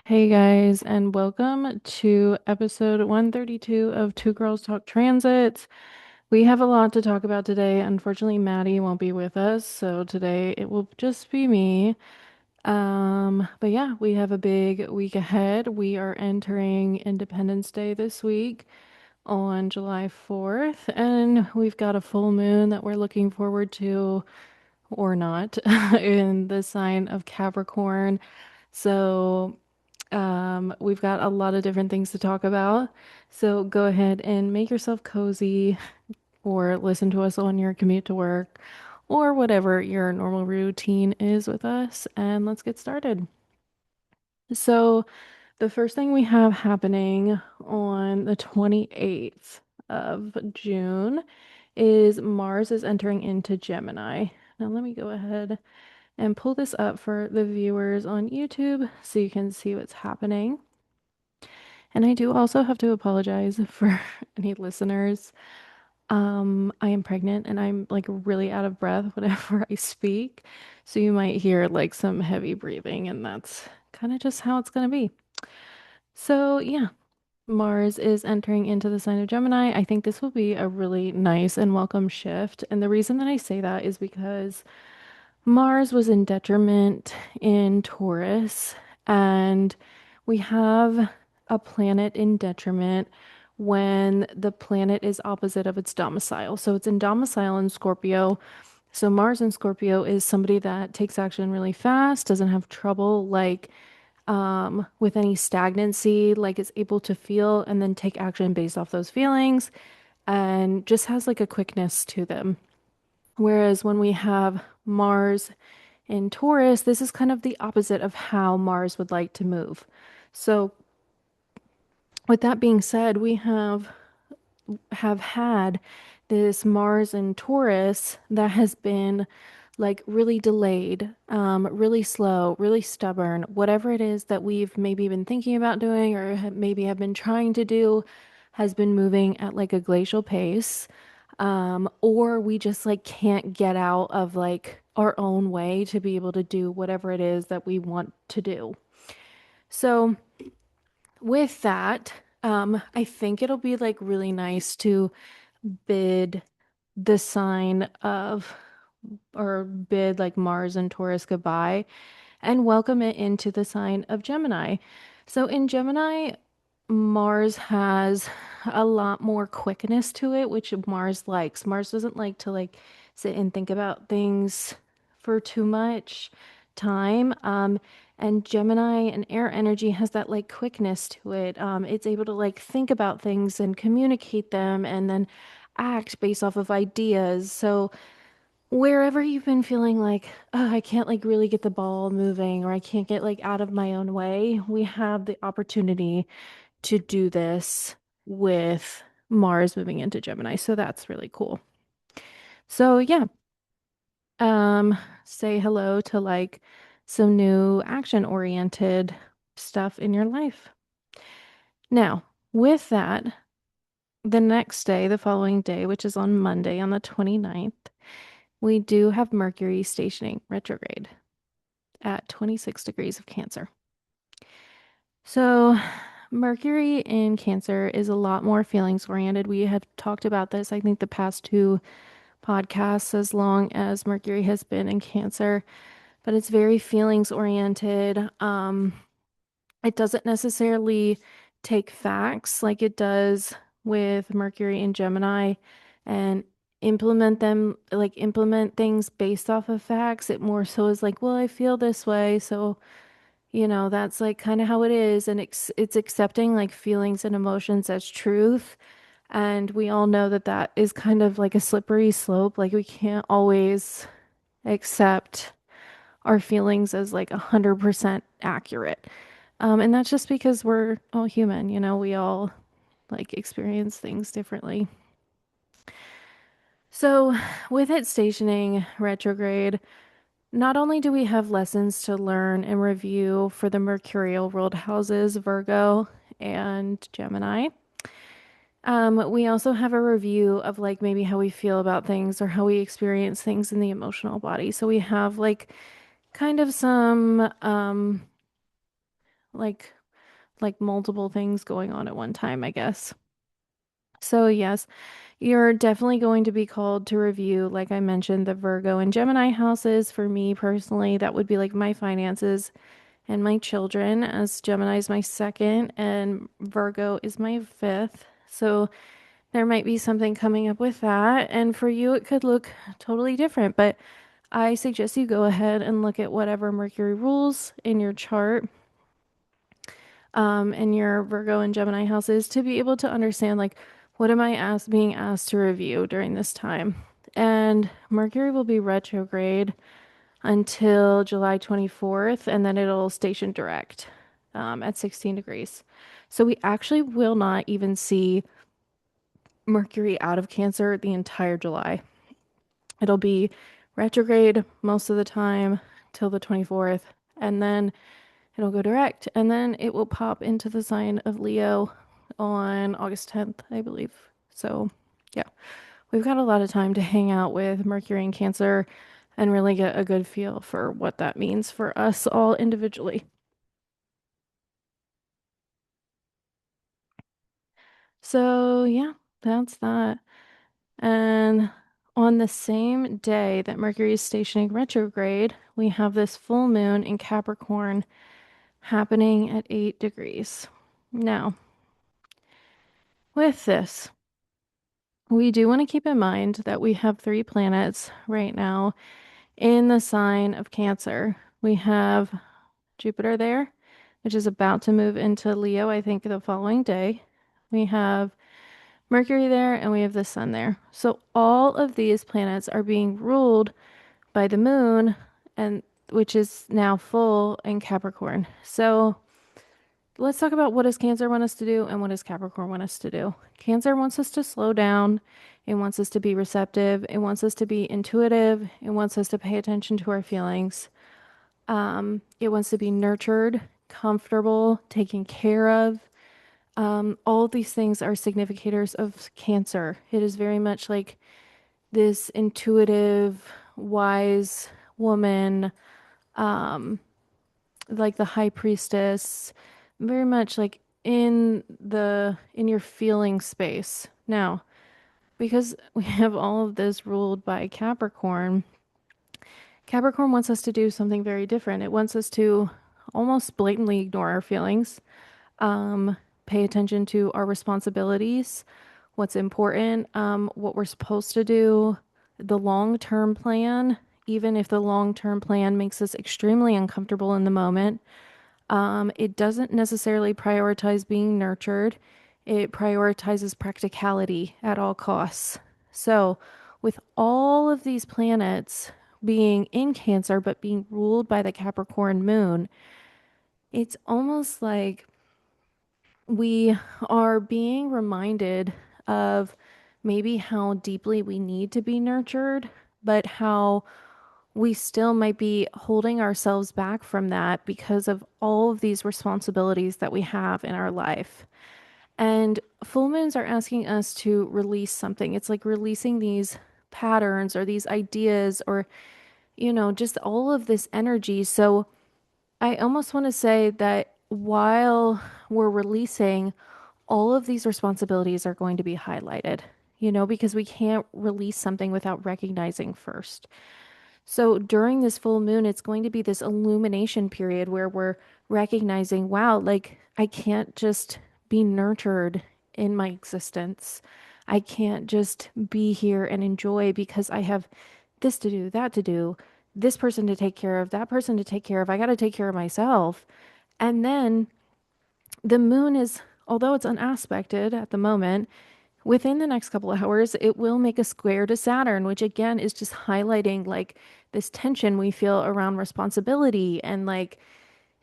Hey guys, and welcome to episode 132 of Two Girls Talk Transits. We have a lot to talk about today. Unfortunately, Maddie won't be with us, so today it will just be me. But yeah, we have a big week ahead. We are entering Independence Day this week on July 4th, and we've got a full moon that we're looking forward to, or not, in the sign of Capricorn. So we've got a lot of different things to talk about. So go ahead and make yourself cozy or listen to us on your commute to work or whatever your normal routine is with us. And let's get started. So, the first thing we have happening on the 28th of June is Mars is entering into Gemini. Now, let me go ahead and pull this up for the viewers on YouTube so you can see what's happening. And I do also have to apologize for any listeners. I am pregnant and I'm like really out of breath whenever I speak. So you might hear like some heavy breathing, and that's kind of just how it's going to be. So, yeah, Mars is entering into the sign of Gemini. I think this will be a really nice and welcome shift. And the reason that I say that is because Mars was in detriment in Taurus, and we have a planet in detriment when the planet is opposite of its domicile. So it's in domicile in Scorpio. So Mars in Scorpio is somebody that takes action really fast, doesn't have trouble like with any stagnancy, like is able to feel and then take action based off those feelings and just has like a quickness to them. Whereas when we have Mars in Taurus, this is kind of the opposite of how Mars would like to move. So, with that being said, we have had this Mars in Taurus that has been like really delayed, really slow, really stubborn, whatever it is that we've maybe been thinking about doing or maybe have been trying to do has been moving at like a glacial pace. Or we just like can't get out of like our own way to be able to do whatever it is that we want to do. So with that, I think it'll be like really nice to bid the sign of or bid like Mars and Taurus goodbye and welcome it into the sign of Gemini. So in Gemini, Mars has a lot more quickness to it, which Mars likes. Mars doesn't like to like sit and think about things for too much time. And Gemini and air energy has that like quickness to it. It's able to like think about things and communicate them and then act based off of ideas. So wherever you've been feeling like, oh, I can't like really get the ball moving or I can't get like out of my own way, we have the opportunity to do this with Mars moving into Gemini. So that's really cool. So yeah, say hello to like some new action oriented stuff in your life. Now, with that, the next day, the following day, which is on Monday on the 29th, we do have Mercury stationing retrograde at 26 degrees of Cancer. So, Mercury in Cancer is a lot more feelings oriented. We had talked about this, I think, the past two podcasts, as long as Mercury has been in Cancer, but it's very feelings oriented. It doesn't necessarily take facts like it does with Mercury in Gemini and implement them, like implement things based off of facts. It more so is like, well, I feel this way, so that's like kind of how it is, and it's accepting like feelings and emotions as truth. And we all know that that is kind of like a slippery slope. Like we can't always accept our feelings as like 100% accurate. And that's just because we're all human, we all like experience things differently. So, with it stationing retrograde, not only do we have lessons to learn and review for the mercurial ruled houses, Virgo and Gemini, we also have a review of like maybe how we feel about things or how we experience things in the emotional body. So we have like kind of some like multiple things going on at one time, I guess. So yes, you're definitely going to be called to review, like I mentioned, the Virgo and Gemini houses. For me personally, that would be like my finances and my children, as Gemini is my second and Virgo is my fifth. So there might be something coming up with that. And for you, it could look totally different. But I suggest you go ahead and look at whatever Mercury rules in your chart, in your Virgo and Gemini houses, to be able to understand, like, what am I being asked to review during this time. And Mercury will be retrograde until July 24th, and then it'll station direct at 16 degrees. So we actually will not even see Mercury out of Cancer the entire July. It'll be retrograde most of the time till the 24th, and then it'll go direct, and then it will pop into the sign of Leo on August 10th, I believe. So, yeah, we've got a lot of time to hang out with Mercury and Cancer and really get a good feel for what that means for us all individually. So, yeah, that's that. And on the same day that Mercury is stationing retrograde, we have this full moon in Capricorn happening at 8 degrees. Now, with this, we do want to keep in mind that we have three planets right now in the sign of Cancer. We have Jupiter there, which is about to move into Leo, I think, the following day. We have Mercury there, and we have the Sun there. So all of these planets are being ruled by the moon, and which is now full in Capricorn. So let's talk about what does Cancer want us to do and what does Capricorn want us to do. Cancer wants us to slow down. It wants us to be receptive. It wants us to be intuitive. It wants us to pay attention to our feelings. It wants to be nurtured, comfortable, taken care of. All of these things are significators of Cancer. It is very much like this intuitive, wise woman, like the high priestess, very much like in your feeling space. Now, because we have all of this ruled by Capricorn, Capricorn wants us to do something very different. It wants us to almost blatantly ignore our feelings, pay attention to our responsibilities, what's important, what we're supposed to do, the long-term plan, even if the long-term plan makes us extremely uncomfortable in the moment. It doesn't necessarily prioritize being nurtured. It prioritizes practicality at all costs. So, with all of these planets being in Cancer but being ruled by the Capricorn moon, it's almost like we are being reminded of maybe how deeply we need to be nurtured, but how we still might be holding ourselves back from that because of all of these responsibilities that we have in our life. And full moons are asking us to release something. It's like releasing these patterns or these ideas or, just all of this energy. So I almost want to say that while we're releasing, all of these responsibilities are going to be highlighted, because we can't release something without recognizing first. So during this full moon, it's going to be this illumination period where we're recognizing, wow, like I can't just be nurtured in my existence. I can't just be here and enjoy because I have this to do, that to do, this person to take care of, that person to take care of. I got to take care of myself. And then the moon is, although it's unaspected at the moment, within the next couple of hours, it will make a square to Saturn, which again is just highlighting like this tension we feel around responsibility and like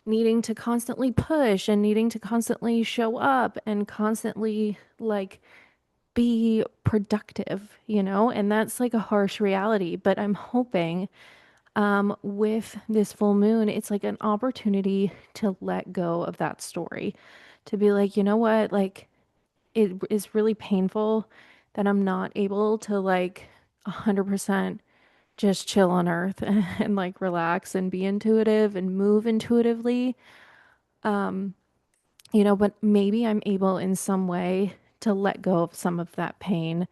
needing to constantly push and needing to constantly show up and constantly like be productive, And that's like a harsh reality. But I'm hoping with this full moon, it's like an opportunity to let go of that story, to be like, you know what, like it is really painful that I'm not able to like 100% just chill on earth and like relax and be intuitive and move intuitively. Um, but maybe I'm able in some way to let go of some of that pain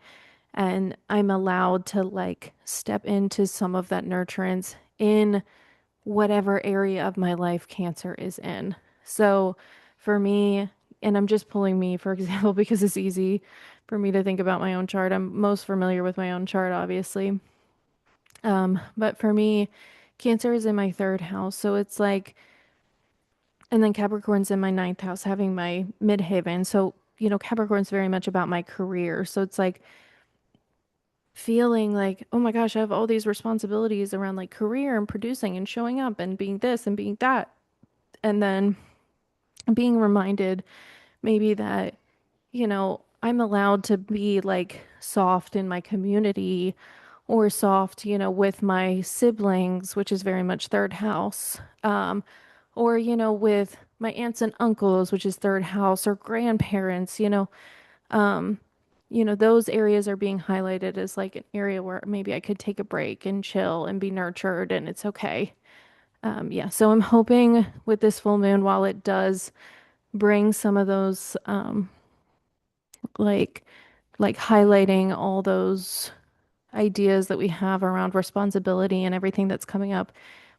and I'm allowed to like step into some of that nurturance in whatever area of my life Cancer is in. So for me, and I'm just pulling me, for example, because it's easy for me to think about my own chart. I'm most familiar with my own chart, obviously. But for me, Cancer is in my third house. So it's like, and then Capricorn's in my ninth house, having my midheaven. So, Capricorn's very much about my career. So it's like feeling like, oh my gosh, I have all these responsibilities around like career and producing and showing up and being this and being that. And then being reminded maybe that, I'm allowed to be like soft in my community or soft, with my siblings, which is very much third house. Or, with my aunts and uncles, which is third house, or grandparents, those areas are being highlighted as like an area where maybe I could take a break and chill and be nurtured and it's okay. Yeah, so I'm hoping with this full moon, while it does bring some of those like highlighting all those ideas that we have around responsibility and everything that's coming up,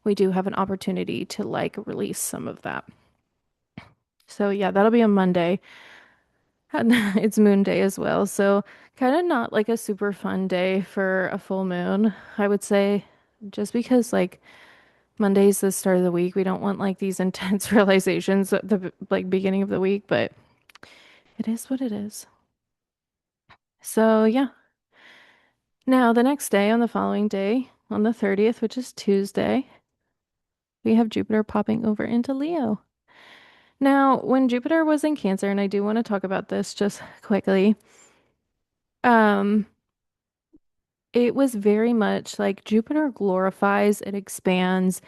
we do have an opportunity to like release some of that. So yeah, that'll be on Monday. And it's moon day as well. So kind of not like a super fun day for a full moon, I would say, just because like Monday's the start of the week. We don't want like these intense realizations at the like beginning of the week, but it is what it is. So yeah. Now the next day on the following day, on the 30th, which is Tuesday, we have Jupiter popping over into Leo. Now, when Jupiter was in Cancer, and I do want to talk about this just quickly, um, it was very much like Jupiter glorifies, it expands,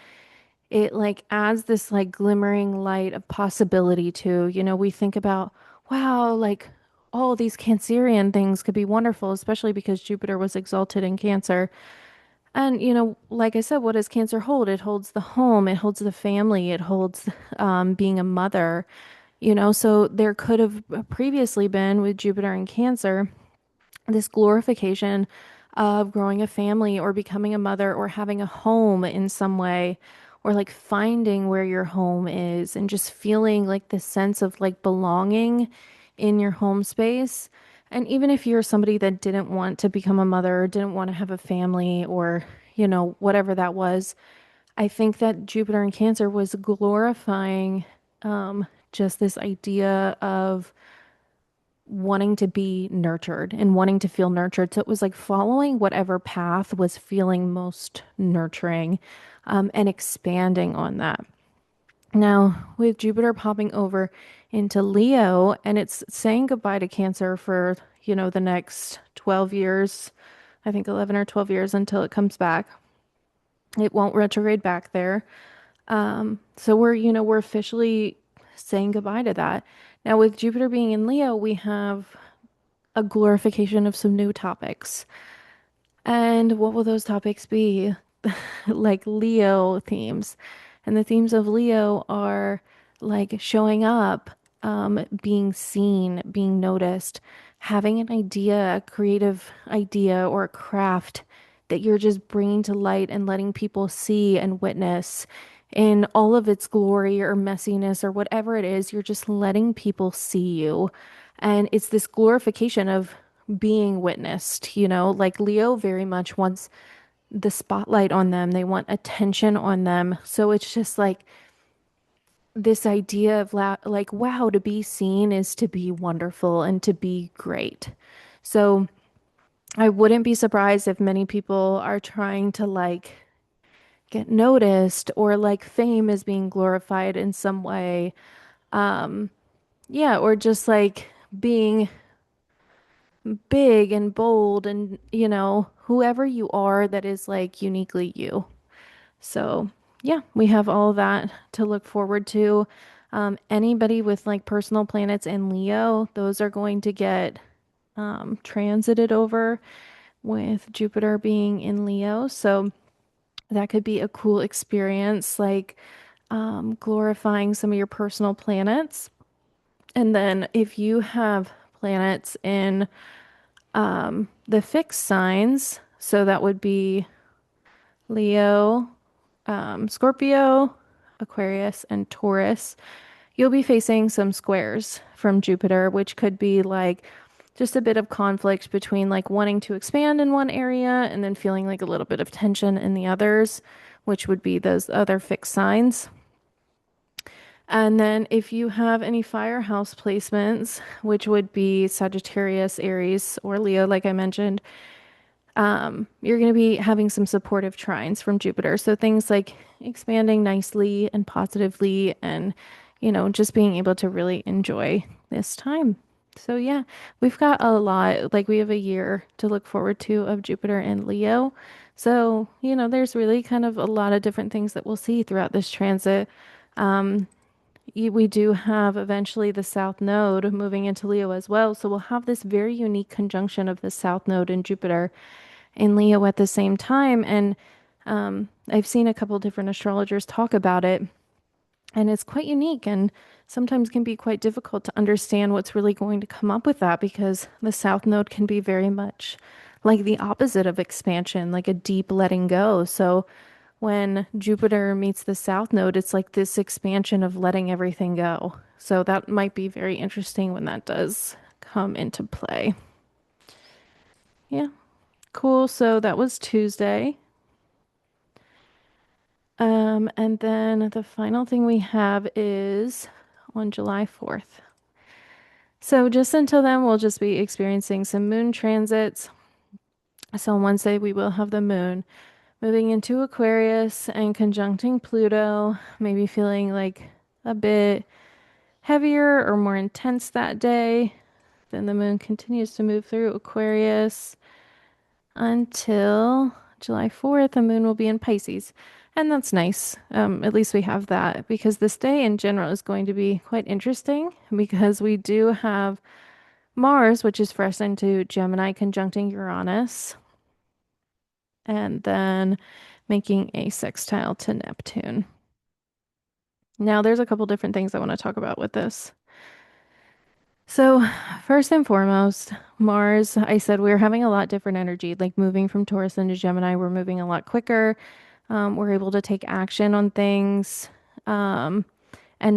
it like adds this like glimmering light of possibility to, we think about, wow, like all these Cancerian things could be wonderful, especially because Jupiter was exalted in Cancer. And, like I said, what does Cancer hold? It holds the home, it holds the family, it holds being a mother, so there could have previously been with Jupiter in Cancer this glorification of growing a family or becoming a mother or having a home in some way or like finding where your home is and just feeling like this sense of like belonging in your home space. And even if you're somebody that didn't want to become a mother or didn't want to have a family or, whatever that was, I think that Jupiter in Cancer was glorifying just this idea of wanting to be nurtured and wanting to feel nurtured. So it was like following whatever path was feeling most nurturing, and expanding on that. Now, with Jupiter popping over into Leo and it's saying goodbye to Cancer for, the next 12 years, I think 11 or 12 years until it comes back. It won't retrograde back there. So we're officially saying goodbye to that. Now, with Jupiter being in Leo, we have a glorification of some new topics. And what will those topics be? Like Leo themes. And the themes of Leo are like showing up, being seen, being noticed, having an idea, a creative idea or a craft that you're just bringing to light and letting people see and witness in all of its glory or messiness or whatever it is. You're just letting people see you. And it's this glorification of being witnessed, like Leo very much wants the spotlight on them. They want attention on them. So it's just like this idea of like, wow, to be seen is to be wonderful and to be great. So I wouldn't be surprised if many people are trying to like get noticed or like fame is being glorified in some way. Yeah, or just like being big and bold and, whoever you are that is like uniquely you. So, yeah, we have all that to look forward to. Anybody with like personal planets in Leo, those are going to get transited over with Jupiter being in Leo. So, that could be a cool experience. Like, glorifying some of your personal planets. And then if you have planets in the fixed signs, so that would be Leo, Scorpio, Aquarius, and Taurus, you'll be facing some squares from Jupiter, which could be like just a bit of conflict between like wanting to expand in one area and then feeling like a little bit of tension in the others, which would be those other fixed signs. And then if you have any firehouse placements, which would be Sagittarius, Aries, or Leo, like I mentioned, you're going to be having some supportive trines from Jupiter. So things like expanding nicely and positively and, just being able to really enjoy this time. So yeah, we've got a lot, like we have a year to look forward to of Jupiter and Leo. So, there's really kind of a lot of different things that we'll see throughout this transit. We do have eventually the South Node moving into Leo as well. So we'll have this very unique conjunction of the South Node and Jupiter in Leo at the same time. And I've seen a couple different astrologers talk about it, and it's quite unique and sometimes can be quite difficult to understand what's really going to come up with that because the South Node can be very much like the opposite of expansion, like a deep letting go. So when Jupiter meets the South Node, it's like this expansion of letting everything go. So that might be very interesting when that does come into play. Yeah, cool. So that was Tuesday. And then the final thing we have is on July 4th. So just until then, we'll just be experiencing some moon transits. So on Wednesday, we will have the moon moving into Aquarius and conjuncting Pluto, maybe feeling like a bit heavier or more intense that day. Then the moon continues to move through Aquarius until July 4th. The moon will be in Pisces. And that's nice. At least we have that because this day in general is going to be quite interesting because we do have Mars, which is fresh into Gemini, conjuncting Uranus, and then making a sextile to Neptune. Now, there's a couple different things I want to talk about with this. So, first and foremost, Mars, I said we are having a lot different energy, like moving from Taurus into Gemini, we're moving a lot quicker. We're able to take action on things. And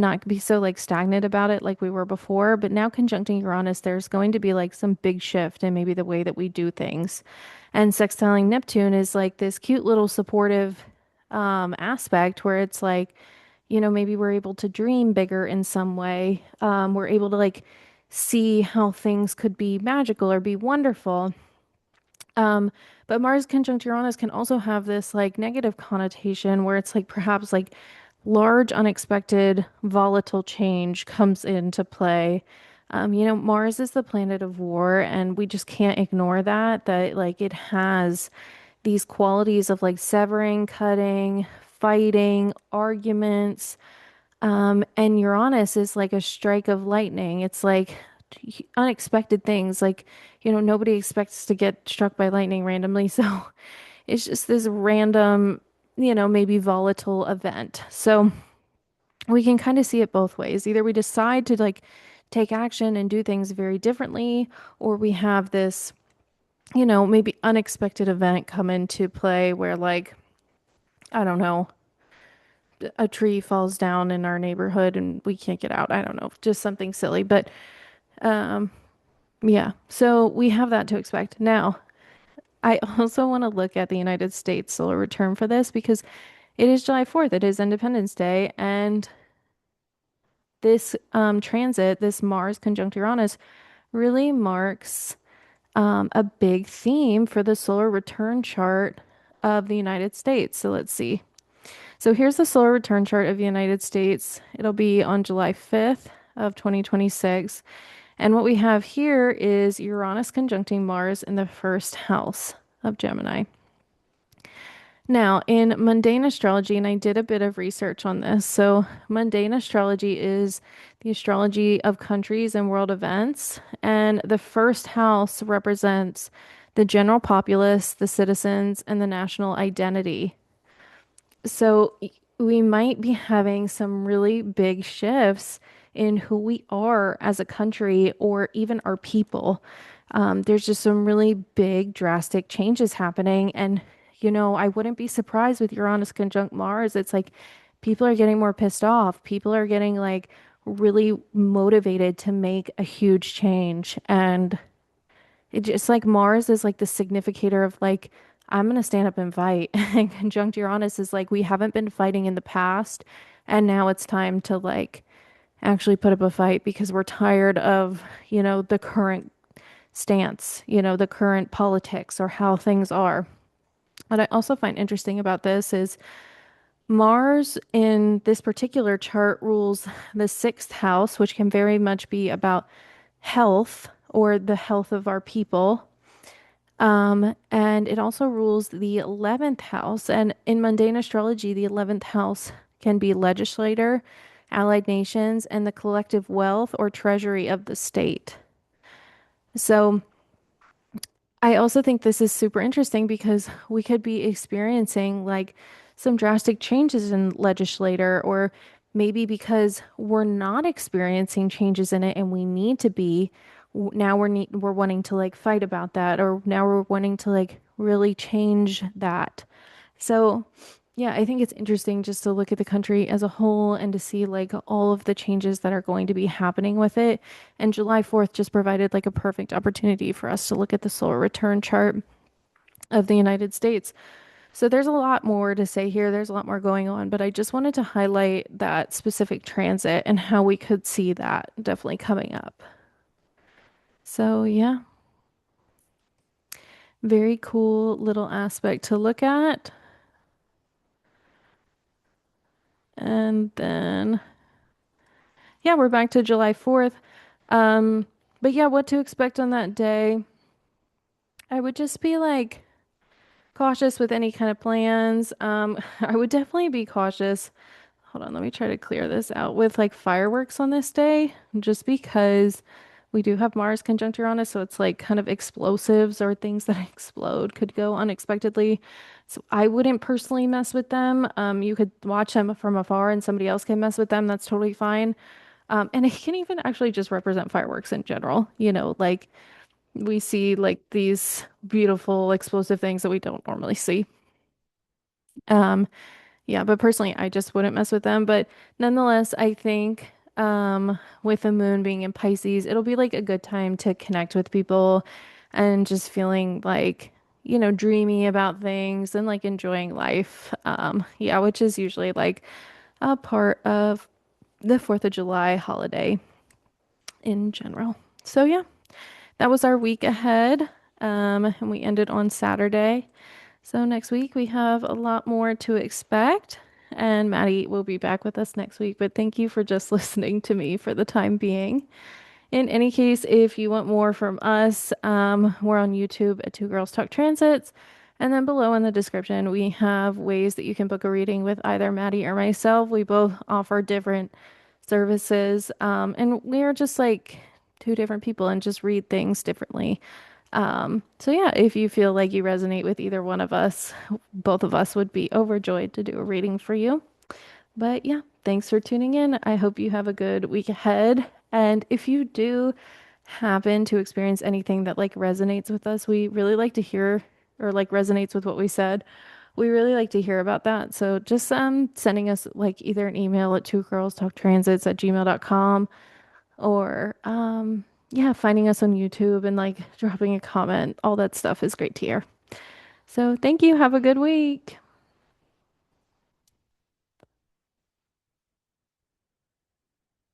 not be so like stagnant about it like we were before. But now conjuncting Uranus, there's going to be like some big shift in maybe the way that we do things. And sextiling Neptune is like this cute little supportive aspect where it's like, maybe we're able to dream bigger in some way. We're able to like see how things could be magical or be wonderful. Um, but Mars conjunct Uranus can also have this like negative connotation where it's like perhaps like large, unexpected, volatile change comes into play. Mars is the planet of war, and we just can't ignore that like it has these qualities of like severing, cutting, fighting, arguments. And Uranus is like a strike of lightning. It's like unexpected things. Like, nobody expects to get struck by lightning randomly. So it's just this random, maybe volatile event. So we can kind of see it both ways. Either we decide to like take action and do things very differently, or we have this, maybe unexpected event come into play where like, I don't know, a tree falls down in our neighborhood and we can't get out. I don't know, just something silly. But um, yeah, so we have that to expect. Now, I also want to look at the United States solar return for this because it is July 4th. It is Independence Day. And this transit, this Mars conjunct Uranus, really marks a big theme for the solar return chart of the United States. So let's see. So here's the solar return chart of the United States. It'll be on July 5th of 2026. And what we have here is Uranus conjuncting Mars in the first house of Gemini. Now, in mundane astrology, and I did a bit of research on this, so mundane astrology is the astrology of countries and world events, and the first house represents the general populace, the citizens, and the national identity. So we might be having some really big shifts in who we are as a country or even our people. There's just some really big, drastic changes happening. And, I wouldn't be surprised with Uranus conjunct Mars. It's like people are getting more pissed off. People are getting like really motivated to make a huge change. And it just like Mars is like the significator of like, I'm gonna stand up and fight. And conjunct Uranus is like, we haven't been fighting in the past, and now it's time to like actually put up a fight because we're tired of, the current stance, the current politics or how things are. What I also find interesting about this is Mars in this particular chart rules the sixth house, which can very much be about health or the health of our people. And it also rules the 11th house. And in mundane astrology, the 11th house can be legislator, allied nations, and the collective wealth or treasury of the state. So I also think this is super interesting because we could be experiencing like some drastic changes in legislator, or maybe because we're not experiencing changes in it and we need to be, now we're wanting to like fight about that, or now we're wanting to like really change that. So, yeah, I think it's interesting just to look at the country as a whole and to see like all of the changes that are going to be happening with it. And July 4th just provided like a perfect opportunity for us to look at the solar return chart of the United States. So there's a lot more to say here. There's a lot more going on, but I just wanted to highlight that specific transit and how we could see that definitely coming up. So, yeah, very cool little aspect to look at. And then yeah, we're back to July 4th. Um, but yeah, what to expect on that day? I would just be like cautious with any kind of plans. I would definitely be cautious. Hold on, let me try to clear this out with like fireworks on this day, just because we do have Mars conjunct Uranus, so it's like kind of explosives or things that explode could go unexpectedly. So I wouldn't personally mess with them. You could watch them from afar and somebody else can mess with them. That's totally fine. And it can even actually just represent fireworks in general. Like we see like these beautiful explosive things that we don't normally see. Um, yeah, but personally, I just wouldn't mess with them. But nonetheless, I think with the moon being in Pisces, it'll be like a good time to connect with people and just feeling like, dreamy about things and like enjoying life. Yeah, which is usually like a part of the 4th of July holiday in general. So yeah, that was our week ahead. And we ended on Saturday. So next week we have a lot more to expect. And Maddie will be back with us next week. But thank you for just listening to me for the time being. In any case, if you want more from us, we're on YouTube at Two Girls Talk Transits. And then below in the description, we have ways that you can book a reading with either Maddie or myself. We both offer different services. And we are just like two different people and just read things differently. So yeah, if you feel like you resonate with either one of us, both of us would be overjoyed to do a reading for you. But yeah, thanks for tuning in. I hope you have a good week ahead. And if you do happen to experience anything that like resonates with us, we really like to hear, or like resonates with what we said. We really like to hear about that. So just sending us like either an email at twogirlstalktransits@gmail.com, or yeah, finding us on YouTube and like dropping a comment. All that stuff is great to hear. So thank you. Have a good week.